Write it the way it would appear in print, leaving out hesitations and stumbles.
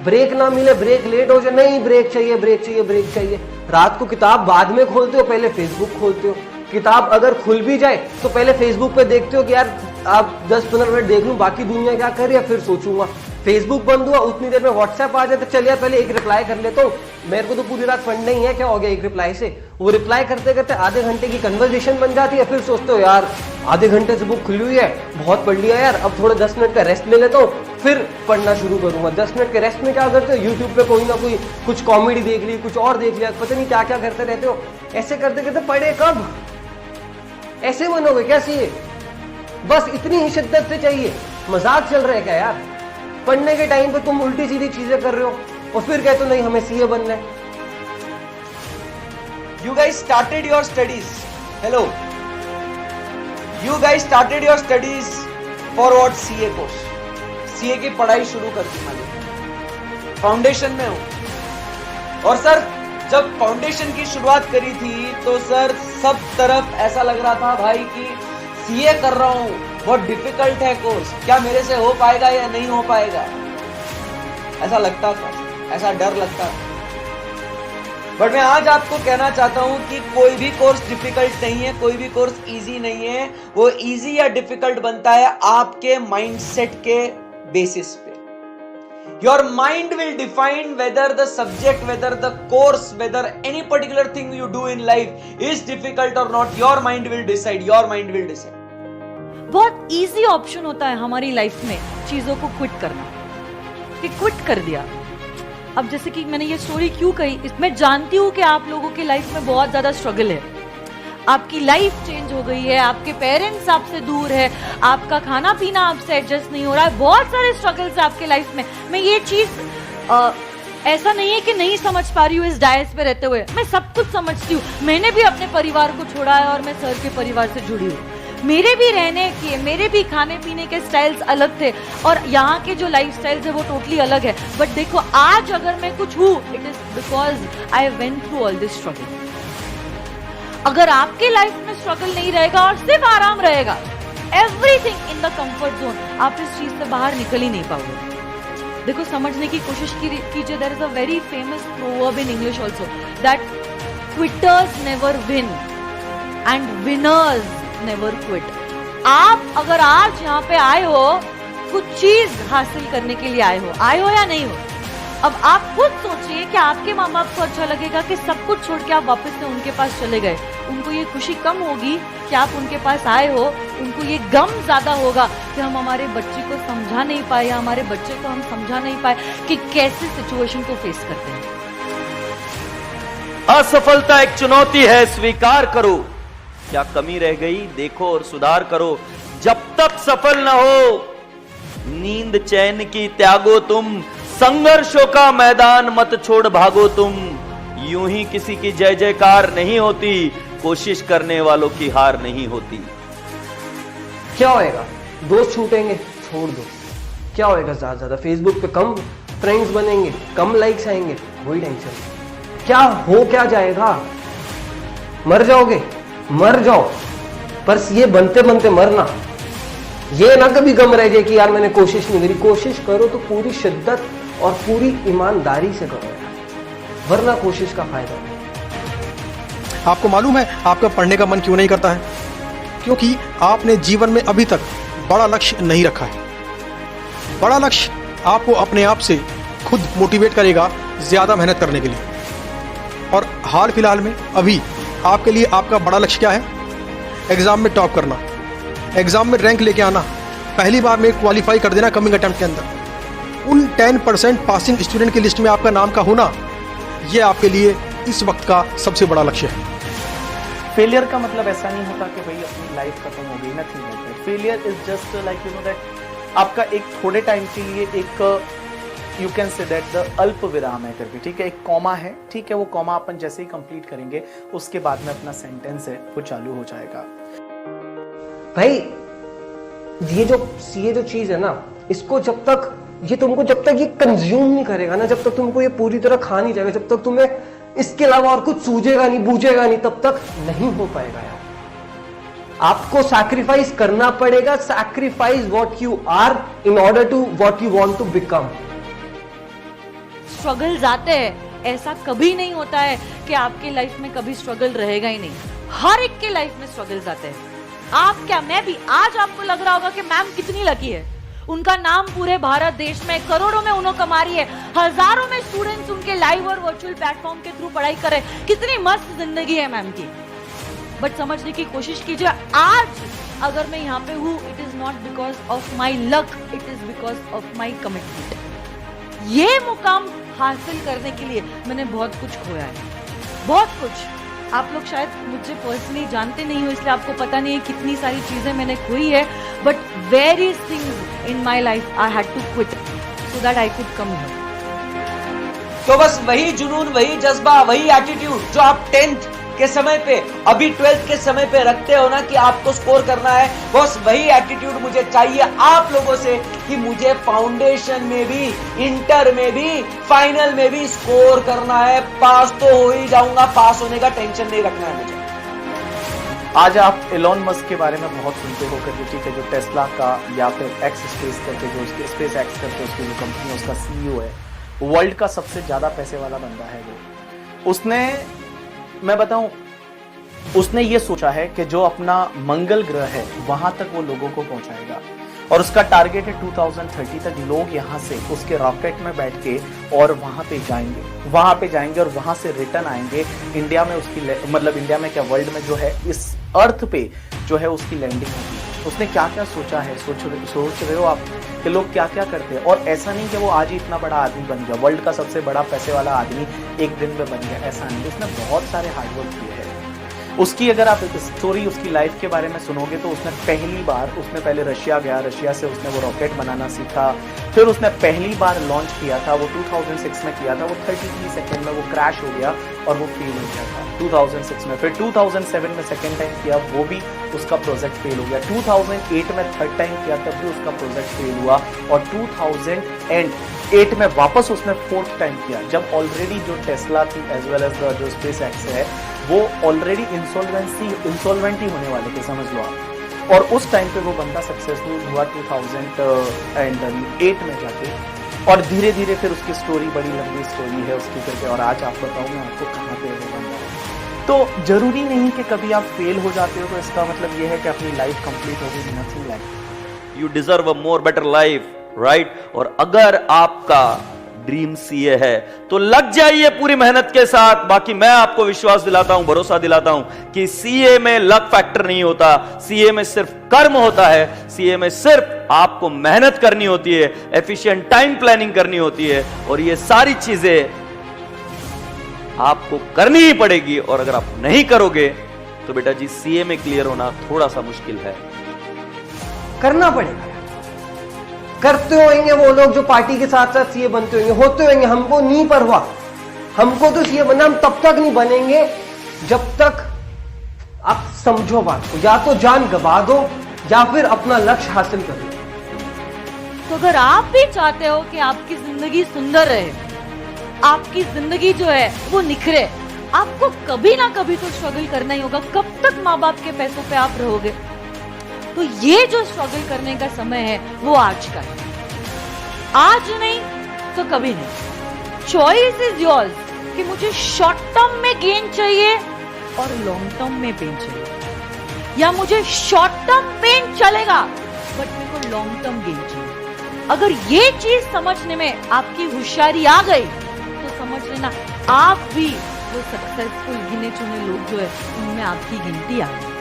Break ना मिले, break late हो जाए, नहीं ब्रेक चाहिए, ब्रेक चाहिए, ब्रेक चाहिए। रात को किताब बाद में खोलते हो, पहले फेसबुक खोलते हो। किताब अगर खुल भी जाए तो पहले फेसबुक पे देखते हो कि यार आप 10-15 मिनट देख लूं, बाकी दुनिया क्या कर रही है, फिर सोचूंगा। फेसबुक बंद हुआ, उतनी देर में व्हाट्सएप आ जाए तो चलिए पहले एक रिप्लाई कर लेता हूँ, मेरे को तो पूरी रात पढ़ना ही है, क्या हो गया एक रिप्लाई से। वो रिप्लाई करते करते आधे घंटे की कन्वर्सेशन बन जाती है, फिर सोचते हो यार आधे घंटे से बुक खुली हुई है, बहुत पढ़ लिया यार, अब थोड़ा 10 मिनट का रेस्ट ले लेता हूँ, फिर पढ़ना शुरू करूंगा। 10 मिनट के रेस्ट में क्या करते हो, यूट्यूब पे कोई ना कोई कुछ कॉमेडी देख ली, कुछ और देख लिया, पता नहीं क्या क्या करते रहते हो। ऐसे करते करते पढ़े कब, ऐसे बनोगे क्या सीए? बस इतनी ही शिद्दत से चाहिए। मजाक चल रहा है क्या यार? पढ़ने के टाइम पे तुम उल्टी सीधी चीजें कर रहे हो और फिर कहते हो नहीं हमें सीए बनना है। You guys started your studies. Hello. You guys started your studies for what? CA course. CA की पढ़ाई शुरू कर दी मैंने, फाउंडेशन में हूं। और सर जब फाउंडेशन की शुरुआत करी थी तो सर सब तरफ ऐसा लग रहा था भाई कि सीए कर रहा हूं, बहुत डिफिकल्ट है कोर्स, क्या मेरे से हो पाएगा या नहीं हो पाएगा, ऐसा लगता था, ऐसा डर लगता था। बट मैं आज आपको कहना चाहता हूं कि कोई भी कोर्स डिफिकल्ट नहीं है, कोई भी कोर्स इजी नहीं है। वो इजी या डिफिकल्ट बनता है आपके माइंडसेट के बेसिस पे। Your mind will define whether the subject, whether the course, whether any particular thing you do in life is difficult or not. Your mind will decide. Your mind will decide. बहुत easy option होता है हमारी life में चीजों को quit करना, कि quit कर दिया। अब जैसे कि मैंने ये स्टोरी क्यों कही, मैं जानती हूँ कि आप लोगों की लाइफ में बहुत ज्यादा स्ट्रगल है, आपकी लाइफ चेंज हो गई है, आपके पेरेंट्स आपसे दूर है, आपका खाना पीना आपसे एडजस्ट नहीं हो रहा है, बहुत सारे स्ट्रगल्स है आपके लाइफ में। मैं ये चीज ऐसा नहीं है कि नहीं समझ पा रही हूँ इस डायस पे रहते हुए, मैं सब कुछ समझती हूँ। मैंने भी अपने परिवार को छोड़ा है और मैं सर के परिवार से जुड़ी हूँ। मेरे भी रहने के, मेरे भी खाने पीने के स्टाइल्स अलग थे और यहाँ के जो लाइफ स्टाइल्स है वो टोटली अलग है। बट देखो आज अगर मैं कुछ हूँ, it is because I went through all this struggle. अगर आपके लाइफ में स्ट्रगल नहीं रहेगा और सिर्फ आराम रहेगा, everything in the comfort zone, आप इस चीज से बाहर निकल ही नहीं पाओगे। देखो समझने की कोशिश कीजिए, there is a very famous proverb in English also that quitters never win and winners never quit. आप अगर आज यहाँ पे आए हो, कुछ चीज हासिल करने के लिए आए हो या नहीं हो, अब आप खुद सोचिए कि आपके माँ बाप को अच्छा लगेगा कि सब कुछ छोड़ के आप वापस से उनके पास चले गए। उनको ये खुशी कम होगी कि आप उनके पास आए हो, उनको ये गम ज्यादा होगा कि हम हमारे बच्चे को समझा नहीं पाए या हमारे बच्चे को हम समझा नहीं पाए कि कैसे सिचुएशन को फेस करते हैं। असफलता एक चुनौती है, स्वीकार करो। क्या कमी रह गई देखो और सुधार करो। जब तक सफल ना हो नींद चैन की त्यागो तुम, संघर्षों का मैदान मत छोड़ भागो तुम। यूं ही किसी की जय जयकार नहीं होती, कोशिश करने वालों की हार नहीं होती। क्या होएगा, दोस्त छूटेंगे, छोड़ दो। क्या होएगा, ज्यादा फेसबुक पे कम फ्रेंड्स बनेंगे, कम लाइक्स आएंगे, कोई टेंशन नहीं। क्या हो क्या जाएगा, मर जाओगे, मर जाओ, पर ये बनते बनते मरना। ये ना कभी गम रह जाए कि यार मैंने कोशिश नहीं करी। कोशिश करो तो पूरी शिद्दत और पूरी ईमानदारी से करो यार, वरना कोशिश का फायदा नहीं। आपको मालूम है आपका पढ़ने का मन क्यों नहीं करता है? क्योंकि आपने जीवन में अभी तक बड़ा लक्ष्य नहीं रखा है। बड़ा लक्ष्य आपको अपने आप से खुद मोटिवेट करेगा ज्यादा मेहनत करने के लिए। और हाल फिलहाल में अभी आपके लिए आपका बड़ा लक्ष्य क्या है? एग्जाम में टॉप करना, एग्जाम में रैंक लेके आना, पहली बार में क्वालिफाई कर देना कमिंग अटेम्प्ट के अंदर। उन 10% पासिंग स्टूडेंट की लिस्ट में आपका नाम का होना, यह आपके लिए इस वक्त का सबसे बड़ा लक्ष्य है। फेलियर का मतलब ऐसा नहीं होता कि भाई अपनी लाइफ खत्म हो गई, nothing like that. Failure is just like you know that आपका एक थोड़े टाइम के लिए एक you can say that the अल्प विराम है करके, ठीक है, एक कॉमा है, ठीक है, वो कॉमा अपन जैसे ही कंप्लीट करेंगे उसके बाद में अपना सेंटेंस है वो चालू हो जाएगा। भाई ये जो चीज है ना, इसको जब तक ये कंज्यूम नहीं करेगा ना, जब तक तुमको ये पूरी तरह खा नहीं जाएगा, जब तक तुम्हें इसके अलावा और कुछ सूझेगा नहीं, बूझेगा नहीं, तब तक नहीं हो पाएगा यार। आपको सैक्रिफाइस करना पड़ेगा। Sacrifice what you are in order to what you want to become. Struggles आते हैं, ऐसा कभी नहीं होता है कि आपके लाइफ में कभी स्ट्रगल रहेगा ही नहीं। हर एक के लाइफ में स्ट्रगल्स आते हैं। आप क्या, मैं भी। आज आपको लग रहा होगा कि मैम कितनी लकी है, उनका नाम पूरे भारत देश में करोड़ों में उन्होंने कमा रही है, हजारों में स्टूडेंट्स उनके लाइव और वर्चुअल प्लेटफॉर्म के थ्रू पढ़ाई कर रहे हैं, कितनी मस्त जिंदगी है मैम की। बट समझने की कोशिश कीजिए, आज अगर मैं यहाँ पे हूँ, it is not because of my luck, it is because of my commitment. ये मुकाम हासिल करने के लिए मैंने बहुत कुछ खोया है, बहुत कुछ। आप लोग शायद मुझे पर्सनली जानते नहीं हो, इसलिए आपको पता नहीं है कितनी सारी चीजें मैंने खोई है, but various things in my life I had to quit so that I could come here. तो बस वही जुनून, वही जज्बा, वही एटीट्यूड जो आप 10th के समय पे, अभी 12th के समय पे रखते हो ना कि आपको स्कोर करना है, बस वही एटीट्यूड मुझे चाहिए आप लोगों से कि मुझे फाउंडेशन में भी, इंटर में भी, फाइनल में भी स्कोर करना है। पास तो हो ही जाऊंगा, पास होने का टेंशन नहीं रखना है मुझे। आज आप एलोन मस्क के बारे में बहुत सुनते हो कि ठीक है, जो टेस्ला का या फिर एक्स स्पेस करके, जो उसके स्पेस एक्स करके उसकी जो कंपनी है, उसका सीईओ है, वर्ल्ड का सबसे ज्यादा पैसे वाला बंदा है वो। उसने, मैं बताऊं, उसने ये सोचा है कि जो अपना मंगल ग्रह है वहां तक वो लोगों को पहुंचाएगा, और उसका टारगेट है 2030 तक लोग यहां से उसके रॉकेट में बैठ के और वहां पे जाएंगे और वहां से रिटर्न आएंगे। इंडिया में उसकी, मतलब इंडिया में क्या, वर्ल्ड में जो है, इस अर्थ पे जो है उसकी लैंडिंग होगी। उसने क्या क्या सोचा है, सोच रहे हो आप कि लोग क्या क्या करते हैं। और ऐसा नहीं कि वो आज ही इतना बड़ा आदमी बन गया, वर्ल्ड का सबसे बड़ा पैसे वाला आदमी एक दिन में बन गया, ऐसा नहीं। उसने बहुत सारे हार्डवर्क किए हैं। उसकी अगर आप स्टोरी, उसकी लाइफ के बारे में सुनोगे तो उसने पहले रशिया गया, रशिया से उसने वो रॉकेट बनाना सीखा, फिर उसने पहली बार लॉन्च किया था, वो 2006 में किया था, वो 33 सेकेंड में वो क्रैश हो गया और वो फेल हो गया था 2006 में। फिर 2007 में सेकेंड टाइम किया, वो भी उसका प्रोजेक्ट फेल हो गया। 2008 में थर्ड टाइम किया, तब भी उसका प्रोजेक्ट फेल हुआ, और 2008 में वापस उसने फोर्थ टाइम किया, जब ऑलरेडी जो टेस्ला थी एज वेल एज जो स्पेस एक्स है वो ऑलरेडी इंसॉल्वेंट ही होने वाले थे, समझ लो आप। और उस टाइम पे वो बंदा सक्सेसफुल हुआ 2008 में जाके, और धीरे धीरे फिर उसकी स्टोरी, बड़ी लंबी स्टोरी है उसकी करके। और आज आप बताऊं मैं आपको कहाँ पे वो बंदा है। तो जरूरी नहीं कि कभी आप फेल हो जाते हो तो इसका मतलब ये है कि अपनी लाइफ कंप्लीट हो गई, nothing like. You deserve a more better life, right? और अगर आपका ड्रीम सीए है तो लग जाइए पूरी मेहनत के साथ। बाकी मैं आपको विश्वास दिलाता हूं, भरोसा दिलाता हूं कि सीए में लक फैक्टर नहीं होता, सीए में सिर्फ कर्म होता है, सीए में सिर्फ आपको मेहनत करनी होती है, एफिशिएंट टाइम प्लानिंग करनी होती है, और ये सारी चीजें आपको करनी ही पड़ेगी। और अगर आप नहीं करोगे तो बेटा जी सीए में क्लियर होना थोड़ा सा मुश्किल है। करना पड़ेगा। करते होंगे वो लोग जो पार्टी के साथ साथ सीए बनते होते होंगे, हमको नहीं परवाह। हमको तो सीए बनना, हम तब तक नहीं बनेंगे जब तक आप समझो बात को, या तो जान गवा दो या फिर अपना लक्ष्य हासिल कर लो। तो अगर आप भी चाहते हो कि आपकी जिंदगी सुंदर रहे, आपकी जिंदगी जो है वो निखरे, आपको कभी ना कभी तो स्ट्रगल करना ही होगा। कब तक माँ बाप के पैसों पे आप रहोगे? तो ये जो स्ट्रगल करने का समय है वो आज का है, आज नहीं तो कभी नहीं। चॉइस इज योर्स कि मुझे शॉर्ट टर्म में गेन चाहिए और लॉन्ग टर्म में पेन चाहिए, या मुझे शॉर्ट टर्म पेन चलेगा बट मेरे को लॉन्ग टर्म गेन चाहिए। अगर ये चीज समझने में आपकी होशियारी आ गई तो समझ लेना आप भी वो सक्सेसफुल गिने चुने लोग जो है उनमें आपकी गिनती आ गई।